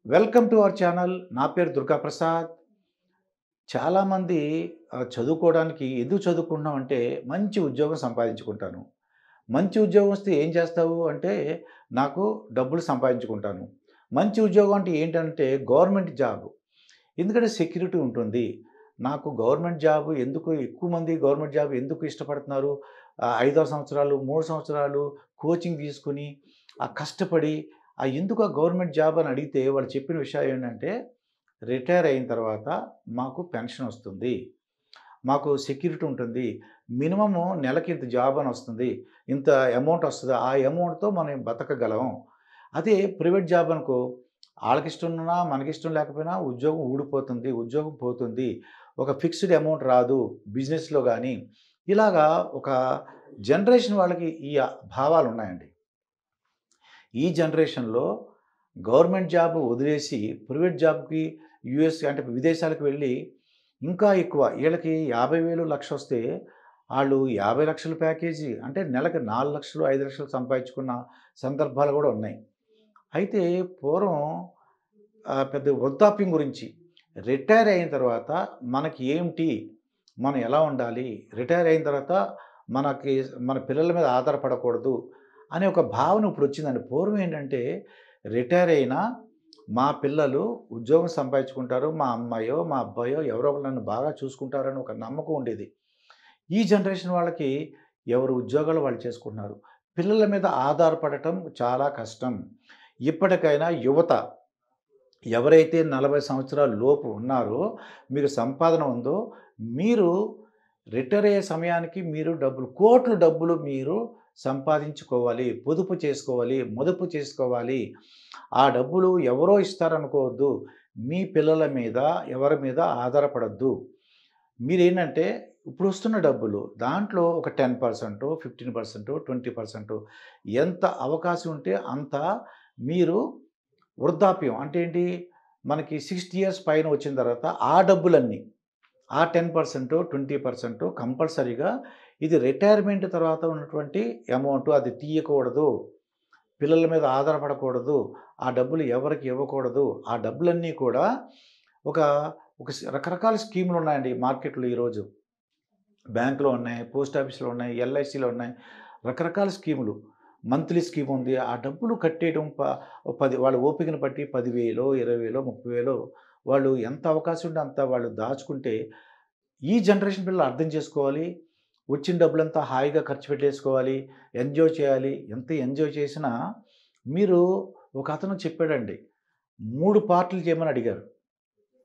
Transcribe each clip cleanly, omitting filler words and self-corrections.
Welcome to our channel. నా పేరు దుర్గా ప్రసాద్. చాలామంది చదువుకోవడానికి ఎందుకు చదువుకుంటున్నాం అంటే మంచి ఉద్యోగం సంపాదించుకుంటాను. మంచి ఉద్యోగం వస్తే ఏం చేస్తావు అంటే నాకు డబ్బులు సంపాదించుకుంటాను. మంచి ఉద్యోగం అంటే ఏంటంటే గవర్నమెంట్ జాబ్. ఎందుకంటే సెక్యూరిటీ ఉంటుంది. నాకు గవర్నమెంట్ జాబ్ ఎందుకు ఎక్కువ మంది గవర్నమెంట్ జాబ్ ఎందుకు ఇష్టపడుతున్నారు? 5, 6 సంవత్సరాలు, 3 సంవత్సరాలు కోచింగ్ తీసుకొని, కష్టపడి ఎందుకు ఆ గవర్నమెంట్ జాబ్ అని అడిగితే వాళ్ళు చెప్పిన విషయం ఏంటంటే, రిటైర్ అయిన తర్వాత మాకు పెన్షన్ వస్తుంది. మాకు సెక్యూరిటీ ఉంటుంది. మినిమము నెలకి ఇంత జాబ్ అని వస్తుంది. ఇంత అమౌంట్ వస్తది. ఆ అమౌంట్‌తో మనం బతకగలం. అదే ప్రైవేట్ జాబ్ అనుకో, ఆళ్ళకిష్టం ఉన్నా, మనకిష్టం లేకపోయినా ఉద్యోగం ఊడిపోతుంది. ఉద్యోగం పోతుంది. ఒక ఫిక్స్‌డ్ అమౌంట్ రాదు. బిజినెస్‌లో గాని, ఇలాగా ఒక జనరేషన్ వాళ్ళకి ఈ భావాలున్నాయండి. ఈ జనరేషన్‌లో గవర్నమెంట్ జాబ్ వదిలేసి ప్రైవేట్ జాబ్‌కి యూఎస్ అంటే విదేశాలకు వెళ్ళి ఇంకా ఎక్కువ ఈళ్ళకి 50,000, 1,00,000 వస్తే ఆళ్ళు 50,00,000 ప్యాకేజీ అంటే నెలకి 4,00,000, 5,00,000 సంపాదించుకున్న సందర్భాలు గూడా ఉన్నాయి. అయితే పూర్వం పెద్ద వృద్ధాప్యం గురించి రిటైర్ అయిన తర్వాత మనకి ఏంటి? మనం ఎలా ఉండాలి? రిటైర్ అయిన తర్వాత మనకి మన పిల్లల మీద ఆధారపడకూడదు అనే ఒక భావన ఇప్పుడొచ్చిందండి. పూర్వం ఏంటంటే రిటైర్ అయినా మా పిల్లలు ఉద్యోగం సంపాదించుకుంటారు. మా అమ్మాయో, మా అబ్బాయో ఎవరో ఒకళ్ళు నన్ను బాగా చూసుకుంటారని ఒక నమ్మకం ఉండేది. ఈ జనరేషన్ వాళ్ళకి ఎవరు ఉద్యోగాలు వాళ్ళు చేసుకుంటున్నారు. పిల్లల మీద ఆధారపడటం చాలా కష్టం. ఇప్పటికైనా యువత ఎవరైతే 40 సంవత్సరాల లోపు ఉన్నారో, మీకు సంపాదన ఉందో, మీరు రిటైర్ అయ్యే సమయానికి మీరు కోట్ల డబ్బులు మీరు సంపాదించుకోవాలి. పొదుపు చేసుకోవాలి. మదుపు చేసుకోవాలి. ఆ డబ్బులు ఎవరో ఇస్తారనుకోవద్దు. మీ పిల్లల మీద, ఎవరి మీద ఆధారపడొద్దు. మీరేంటంటే ఇప్పుడొస్తున్న డబ్బులు దాంట్లో ఒక 10%, 15%, 20% ఎంత అవకాశం ఉంటే అంత మీరు వృద్ధాప్యం అంటే ఏంటి? మనకి 60 ఇయర్స్ పైన వచ్చిన తర్వాత ఆ డబ్బులన్నీ ఆ 10%, 20% కంపల్సరీగా ఇది రిటైర్మెంట్ తర్వాత ఉన్నటువంటి అమౌంట్ అది తీయకూడదు. పిల్లల మీద ఆధారపడకూడదు. ఆ డబ్బులు ఎవరికీ ఇవ్వకూడదు. ఆ డబ్బులన్నీ కూడా ఒక ఒక రకరకాల స్కీములున్నాయండి మార్కెట్‌లో ఈరోజు. బ్యాంక్‌లో ఉన్నాయి, పోస్ట్ ఆఫీస్‌లో ఉన్నాయి, ఎల్ఐసీలో ఉన్నాయి. రకరకాల స్కీములు. మంత్లీ స్కీమ్ ఉంది. ఆ డబ్బులు కట్టేయడం 10 వాళ్ళ ఓపికను బట్టి 10,000, 20,000, 30,000 వాళ్ళు ఎంత అవకాశం ఉంటే అంత వాళ్ళు దాచుకుంటే, ఈ జనరేషన్ పిల్లలు అర్థం చేసుకోవాలి. వచ్చిన డబ్బులంతా హాయిగా ఖర్చు పెట్టేసుకోవాలి. ఎంజాయ్ చేయాలి. ఎంత ఎంజాయ్ చేసినా మీరు ఒకతను చెప్పాడండి. 3 పార్టులు చేయమని అడిగారు.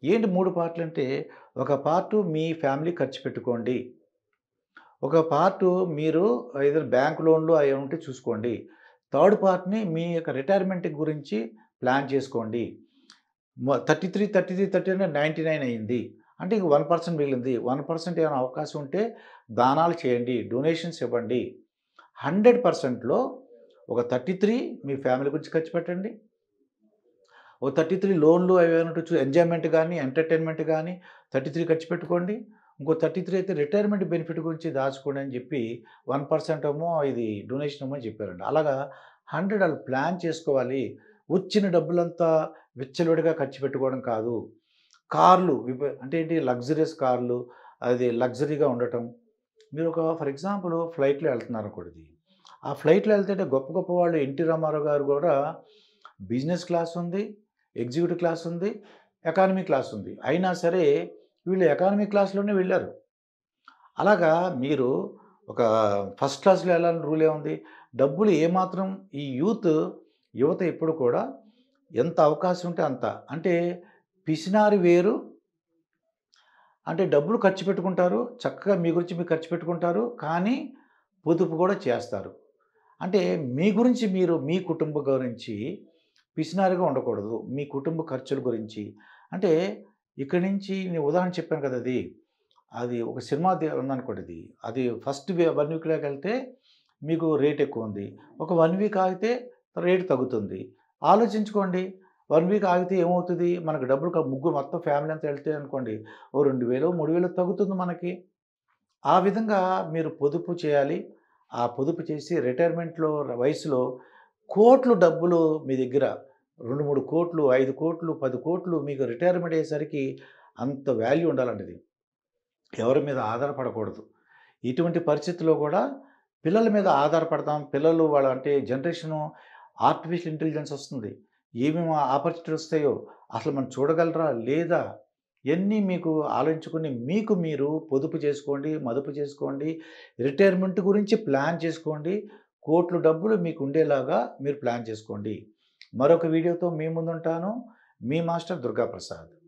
ఏంటి 3 పార్టులంటే, ఒక పార్టు మీ ఫ్యామిలీ ఖర్చు పెట్టుకోండి. ఒక పార్టు మీరు ఏదైనా బ్యాంక్ లోన్‌లు అయి ఉంటే చూసుకోండి. థర్డ్ పార్ట్‌ని మీ యొక్క రిటైర్మెంట్ గురించి ప్లాన్ చేసుకోండి. 33, 33, 30 అంటే 99 అయింది. అంటే ఇంక 1% మిగిలింది. 1% ఏమైనా అవకాశం ఉంటే దానాలు చేయండి. డొనేషన్స్ ఇవ్వండి. 100%లో ఒక 33 మీ ఫ్యామిలీ గురించి ఖర్చు పెట్టండి. ఓ 33 లోన్‌లు అవి ఏమైనా ఉంటే ఎంజాయ్‌మెంట్ గాని, ఎంటర్‌టైన్‌మెంట్ గాని 33 ఖర్చు పెట్టుకోండి. ఇంకో 33 అయితే రిటైర్మెంట్ బెనిఫిట్ గురించి దాచుకోండి అని చెప్పి 1% ఏమో ఇది డొనేషన్ ఇవ్వమని చెప్పారండి. అలాగా 100 ఆళ్ళు ప్లాన్ చేసుకోవాలి. వచ్చిన డబ్బులంతా విచ్చలవిడిగా ఖర్చు పెట్టుకోవడం కాదు. కార్లు అంటే ఏంటి లగ్జరియస్ కార్లు, అది లగ్జరీగా ఉండటం. మీరు ఫర్ ఎగ్జాంపుల్ ఫ్లైట్‌లో వెళ్తున్నారనుకోండి. ఆ ఫ్లైట్‌లో వెళ్తుంటే గొప్ప గొప్ప వాళ్ళు 'ఎన్టీ రామారావు' గారు గూడా బిజినెస్ క్లాస్ ఉంది, ఎగ్జిక్యూటివ్ క్లాస్ ఉంది, ఎకానమీ క్లాస్ ఉంది. అయినా సరే వీళ్ళు ఎకానమీ క్లాస్‌లోనే వెళ్లారు. అలాగా మీరు ఒక ఫస్ట్ క్లాస్‌లో వెళ్ళాలని రూల్ ఏముంది? డబ్బులు ఏమాత్రం ఈ యువత ఎప్పుడు కూడా ఎంత అవకాశం ఉంటే అంత. అంటే పిసినారి వేరు అంటే డబ్బులు ఖర్చు పెట్టుకుంటారు. చక్కగా మీ గురించి మీరు ఖర్చు పెట్టుకుంటారు. కానీ పొదుపు కూడా చేస్తారు. అంటే మీ గురించి మీరు మీ కుటుంబం గురించి పిసినారిగా ఉండకూడదు. మీ కుటుంబ ఖర్చుల గురించి. అంటే ఇక్కడి నుంచి నేను ఉదాహరణ చెప్పాను కదా! అది ఒక సినిమా ఉందనుకోండి ఇది. అది ఫస్ట్ 1 వీక్‌లోకెళ్తే మీకు రేట్ ఎక్కువుంది. ఒక 1 వీక్ ఆగితే రేట్ తగ్గుతుంది. ఆలోచించుకోండి. 1 వీక్ ఆగితే ఏమవుతది? మనకు డబ్బులు ముగ్గురు మొత్తం ఫ్యామిలీ అంతా ఎళ్తే అనుకోండి. ఓ 2,000, 3,000 తగ్గుతుంది మనకి. ఆ విధంగా మీరు పొదుపు చేయాలి. ఆ పొదుపు చేసి రిటైర్మెంట్‌లో వయసులో కోట్లు డబ్బులు మీ దగ్గర 2, 3 కోట్లు, 5 కోట్లు, 10 కోట్లు మీకు రిటైర్మెంట్ అయ్యేసరికి అంత వాల్యూ ఉండాలండి ఇది. ఎవరి మీద ఆధారపడకూడదు. ఇటువంటి పరిస్థితిలో కూడా పిల్లల మీద ఆధారపడతాం. పిల్లలు వాళ్ళ అంటే జనరేషను ఆర్టిఫిషియల్ ఇంటెలిజెన్స్ వస్తుంది. ఏమేమి ఆపర్చునిటీలు వస్తాయో అసలు మనం చూడగలరా? లేదా? ఇయన్నీ మీకు ఆలోచించుకొని మీకు మీరు పొదుపు చేసుకోండి, మదుపు చేసుకోండి. రిటైర్మెంట్ గురించి ప్లాన్ చేసుకోండి. కోట్లు డబ్బులు మీకు ఉండేలాగా మీరు ప్లాన్ చేసుకోండి. మరొక వీడియోతో మీ ముందుంటాను. మీ మాస్టర్ దుర్గాప్రసాద్.